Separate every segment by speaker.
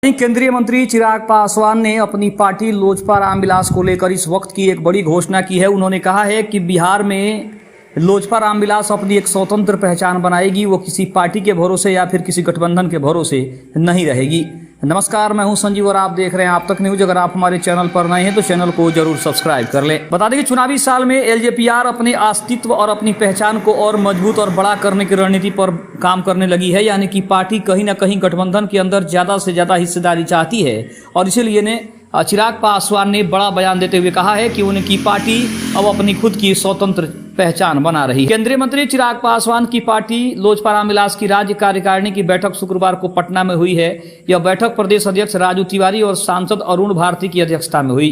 Speaker 1: केंद्रीय मंत्री चिराग पासवान ने अपनी पार्टी लोजपा रामविलास को लेकर इस वक्त की एक बड़ी घोषणा की है। उन्होंने कहा है कि बिहार में लोजपा रामविलास अपनी एक स्वतंत्र पहचान बनाएगी, वो किसी पार्टी के भरोसे या फिर किसी गठबंधन के भरोसे नहीं रहेगी। नमस्कार, मैं हूं संजीव और आप देख रहे हैं आप तक न्यूज। अगर आप हमारे चैनल पर नए हैं तो चैनल को जरूर सब्सक्राइब कर लें। बता दें कि चुनावी साल में एलजेपीआर अपने अस्तित्व और अपनी पहचान को और मजबूत और बड़ा करने की रणनीति पर काम करने लगी है। यानी कि पार्टी कहीं ना कहीं गठबंधन के अंदर ज़्यादा से ज़्यादा हिस्सेदारी चाहती है और इसीलिए ने चिराग पासवान ने बड़ा बयान देते हुए कहा है कि उनकी पार्टी अब अपनी खुद की स्वतंत्र पहचान बना रही है। केंद्रीय मंत्री चिराग पासवान की पार्टी लोजपा रामविलास की राज्य कार्यकारिणी की बैठक शुक्रवार को पटना में हुई है। यह बैठक प्रदेश अध्यक्ष राजू तिवारी और सांसद अरुण भारती की अध्यक्षता में हुई।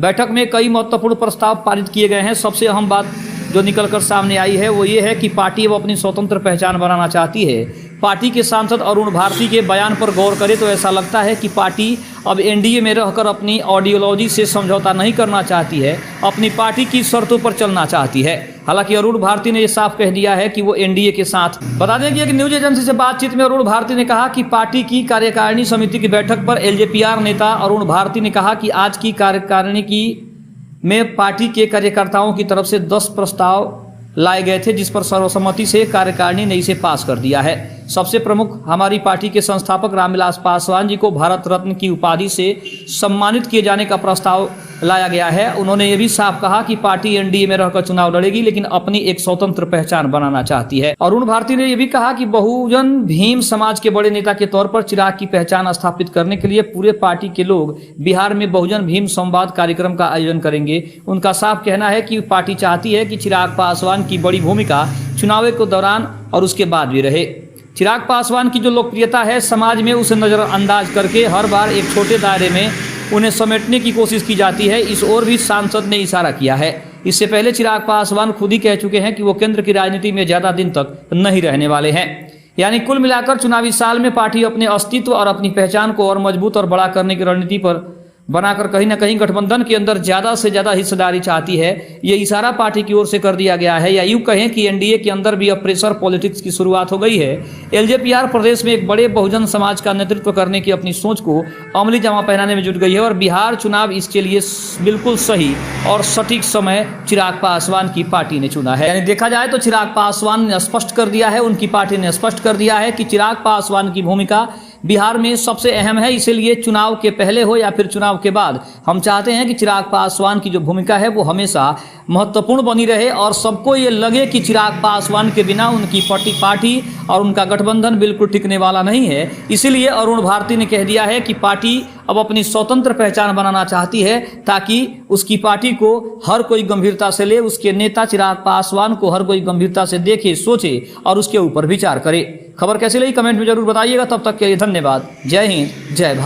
Speaker 1: बैठक में कई महत्वपूर्ण प्रस्ताव पारित किए गए हैं। सबसे अहम बात जो निकलकर सामने आई है वो ये है कि पार्टी अब अपनी स्वतंत्र पहचान बनाना चाहती है। पार्टी के सांसद अरुण भारती के बयान पर गौर करें तो ऐसा लगता है कि पार्टी अब एनडीए में रहकर अपनी आइडियोलॉजी से समझौता नहीं करना चाहती है, अपनी पार्टी की शर्तों पर चलना चाहती है। हालांकि अरुण भारती ने यह साफ कह दिया है कि वो एनडीए के साथ। बता दें कि एक न्यूज एजेंसी से बातचीत में अरुण भारती ने कहा कि पार्टी की कार्यकारिणी समिति की बैठक पर एलजेपीआर नेता अरुण भारती ने कहा कि आज की कार्यकारिणी में पार्टी के कार्यकर्ताओं की तरफ से 10 प्रस्ताव लाए गए थे, जिस पर सर्वसम्मति से कार्यकारिणी ने इसे पास कर दिया है। सबसे प्रमुख हमारी पार्टी के संस्थापक रामविलास पासवान जी को भारत रत्न की उपाधि से सम्मानित किए जाने का प्रस्ताव लाया गया है। उन्होंने ये भी साफ कहा कि पार्टी एनडीए में रहकर चुनाव लड़ेगी लेकिन अपनी एक स्वतंत्र पहचान बनाना चाहती है। अरुण भारती ने यह भी कहा कि बहुजन भीम समाज के बड़े नेता के तौर पर चिराग की पहचान स्थापित करने के लिए पूरे पार्टी के लोग बिहार में बहुजन भीम संवाद कार्यक्रम का आयोजन करेंगे। उनका साफ कहना है कि पार्टी चाहती है कि चिराग पासवान की बड़ी भूमिका चुनाव के दौरान और उसके बाद भी रहे। चिराग पासवान की जो लोकप्रियता है समाज में उसे नजरअंदाज करके हर बार एक छोटे दायरे में उन्हें समेटने की कोशिश की जाती है। इस ओर भी सांसद ने इशारा किया है। इससे पहले चिराग पासवान खुद ही कह चुके हैं कि वो केंद्र की राजनीति में ज्यादा दिन तक नहीं रहने वाले हैं। यानी कुल मिलाकर चुनावी साल में पार्टी अपने अस्तित्व और अपनी पहचान को और मजबूत और बड़ा करने की रणनीति पर बनाकर कहीं ना कहीं गठबंधन के अंदर ज्यादा से ज्यादा हिस्सेदारी चाहती है। ये इशारा पार्टी की ओर से कर दिया गया है, या यूं कहें कि एनडीए के अंदर भी अब प्रेशर पॉलिटिक्स की शुरुआत हो गई है। एलजेपीआर प्रदेश में एक बड़े बहुजन समाज का नेतृत्व करने की अपनी सोच को अमली जामा पहनाने में जुट गई है और बिहार चुनाव इसके लिए बिल्कुल सही और सटीक समय चिराग पासवान की पार्टी ने चुना है। यानी देखा जाए तो चिराग पासवान ने स्पष्ट कर दिया है, उनकी पार्टी ने स्पष्ट कर दिया है कि चिराग पासवान की भूमिका बिहार में सबसे अहम है। इसीलिए चुनाव के पहले हो या फिर चुनाव के बाद हम चाहते हैं कि चिराग पासवान की जो भूमिका है वो हमेशा महत्वपूर्ण बनी रहे और सबको ये लगे कि चिराग पासवान के बिना उनकी पार्टी और उनका गठबंधन बिल्कुल टिकने वाला नहीं है। इसीलिए अरुण भारती ने कह दिया है कि पार्टी अब अपनी स्वतंत्र पहचान बनाना चाहती है ताकि उसकी पार्टी को हर कोई गंभीरता से ले, उसके नेता चिराग पासवान को हर कोई गंभीरता से देखे, सोचे और उसके ऊपर विचार करे। खबर कैसी लगी कमेंट में जरूर बताइएगा। तब तक के लिए धन्यवाद। जय हिंद, जय भारत।